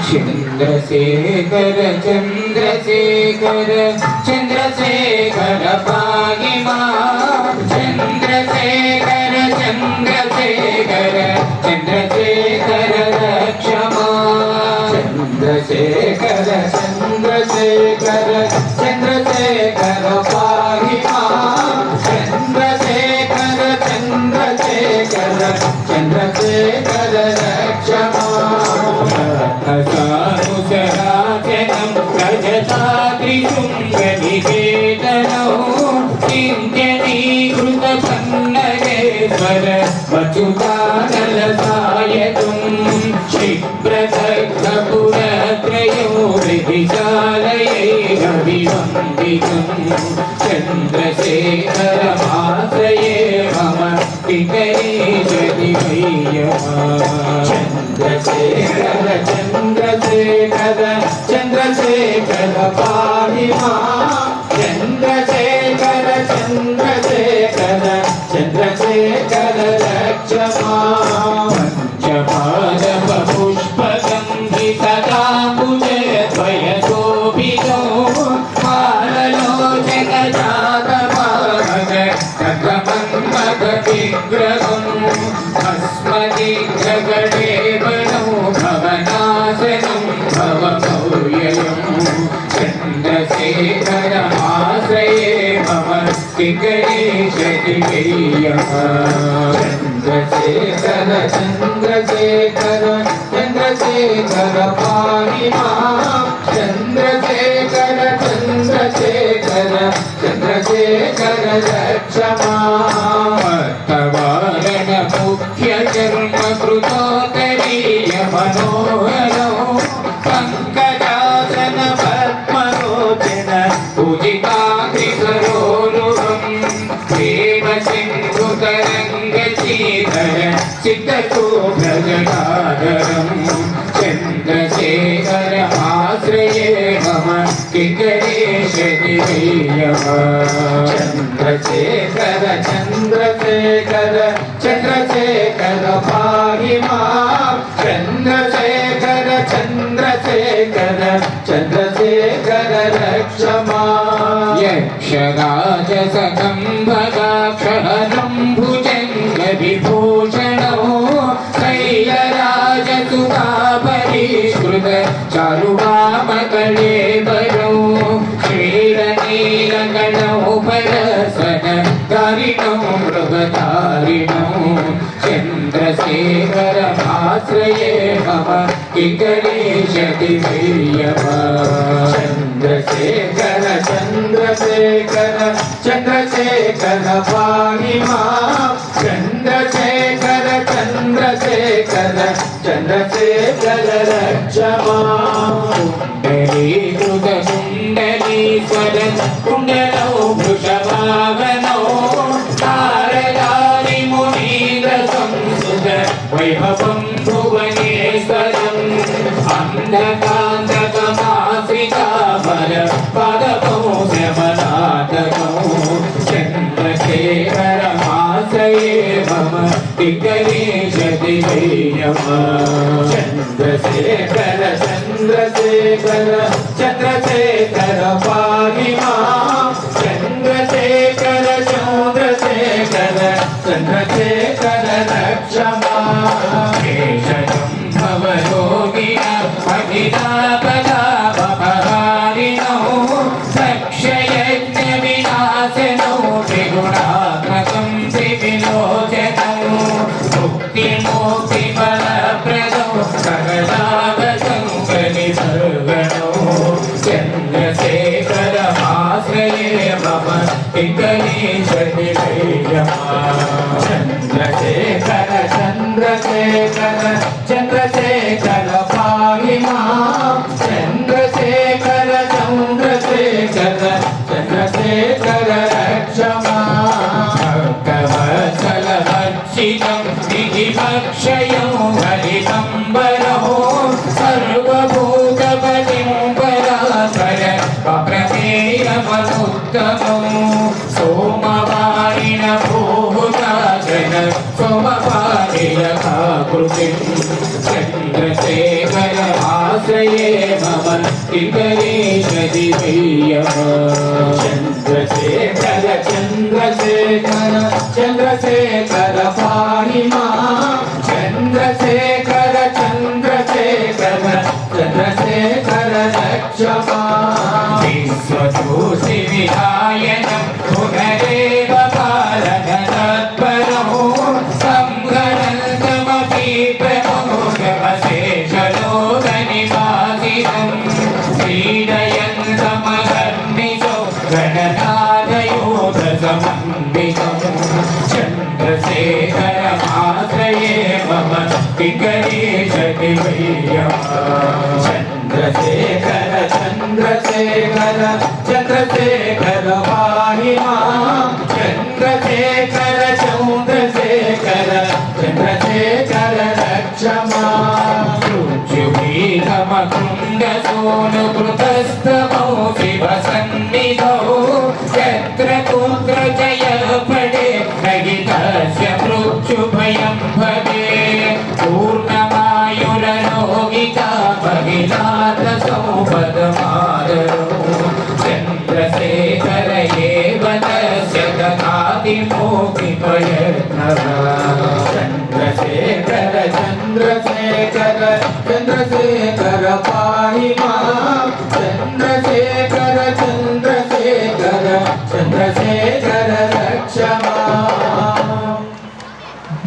चंद्रशेखर चंद्रशेखर चंद्रशेखर पाहि मां चंद्रशेखर चंद्रशेखर चंद्रशेखर रक्ष मां चंद्रशेखर चंद्रशेखर चंद्रशेखर पाहि मां चंद्रशेखर चंद्रशेखर चंद्रशेखर रक्ष सानुसराचनं रजताद्रिशृङ्गनिकेतनौ किञ्जनीकृतपन्नगेश्वर वचुतानलसायकं क्षिप्रदग्धपुरत्रयो विधिशालयैरभिवन्दितं चन्द्रशेखरमाश्रये मम चन्द्रशेखर चंद्रशेखर चंद्रशेखर पाहि मां चंद्रशेखर चंद्रशेखर चंद्रशेखर रक्ष मां पंचपादपपुष्पगन्धितदाम्बुजद्वयशोभितो माललोचनजातभागमन्मथविग्रहम् अस्मदिग्रगणे वनो भवनाशनं भवमौर्ययम् चन्द्रशेखरमाश्रये मम गणेशदिवेयः चन्द्रशेखर चन्द्रशेखर चन्द्रशेखर पाहि मां चन्द्रशेखर चन्द्रशेखर चन्द्रशेखर रक्ष मां मुख्य जन्म कृतोत्तरीय मनोहरो पंकजासन पद्मलोचन पूजिताग्रिसरोरुहं प्रेम सिन्धु तरंग शीतल चित्तशोभजटाधरं चन्द्रशेखर आश्रये मम गणेशदिवेयः चन्द्रशेखर चन्द्रशेखर चन्द्रशेखर पाहि मां चन्द्रशेखर चन्द्रशेखर चन्द्रशेखर रक्ष मां यक्षराजसकम्भगाक्षहरं भुजङ्गविभूषणो शैलराजसुतापरिष्कृत चारुवामकलेबरो क्षीरनीलगणोपरसन मृगधारिणो चन्द्रशेखरमाश्रये मम गणेशदिवेयः चन्द्रशेखर चन्द्रशेखर चन्द्रशेखर पाहि मां चन्द्रशेखर चन्द्रशेखर चन्द्रशेखर रक्ष मां कुण्डलीकृतकुण्डलीश्वर कुण्डलौ वृषभावनौ वैभवं भुवनेश्वरम् अन्धकान्तकमाश्रिताभर पादपौ श्रवणातकौ चन्द्रशेखरमाश्रये मम गणेशदिवेयः चन्द्रशेखर चन्द्रशेखर चन्द्रशेखर पाहि मां चन्द्रशेखर चन्द्रशेखर चन्द्रशेखर रक्ष केशजं भवयोगिनः अभिलापदापहारिणौ दक्षयज्ञविनाशनौ त्रिगुणात्मकं त्रिविलोचनौ मुक्तिमोक्तिफलप्रदौ सकलावसङ्गनिसर्गणौ चन्द्रशेखरमाश्रये मम गणेशदिवेयः चन्द्रशेखर चन्द्रशेखर चन्द्रशेखर पाहि मां चन्द्रशेखर चन्द्रशेखर चन्द्रशेखर रक्ष भक्तवत्सलभक्षितं विधिभक्षयो हरितम्बरहो सर्वभूतपतिं परात्पर प्रमेयमनुत्तमो सोमवारिण भूताजन सोमवारिण कृतिं चन्द्रशेखर चन्द्रशेखरचन्द्रशेखरचन्द्रशेखरमाश्रये मम किङ्करीशदिवैयः चन्द्रशेखर चन्द्रशेखर चन्द्रशेखर पाहि मां चन्द्रशेखर चन्द्रशेखर चन्द्रशेखर रक्ष मां विश्वतोषि विधायनं पुनरेव पालन तत्परो संगणन्तमपि प्रमोदमशेषलोकनिवासिनं क्रीडयन्तमहर्निशो गणनाथयोधसमन्वितं चन्द्रशेखरमाश्रये मम किङ्करीशदिवैयः चन्द्रशेखर चन्द्रशेखर चन्द्रशेखर पाहि मां चन्द्रशेखर चन्द्रशेखर चन्द्रशेखर रक्ष मां मृत्युभीतमकुण्डसोऽनुकृतस्तमो शिवसन्निधौ यत्र कुत्र जय पडे रहितस्य मृत्युभयं भवे पूर्णमायुरलोकिता महिलातसौपदमादरो चन्द्रशेखर एव तस्य ददातिमोऽपि प्रयत्नः चन्द्रशेखर चन्द्रशेखर चन्द्रशेखर पाहि मां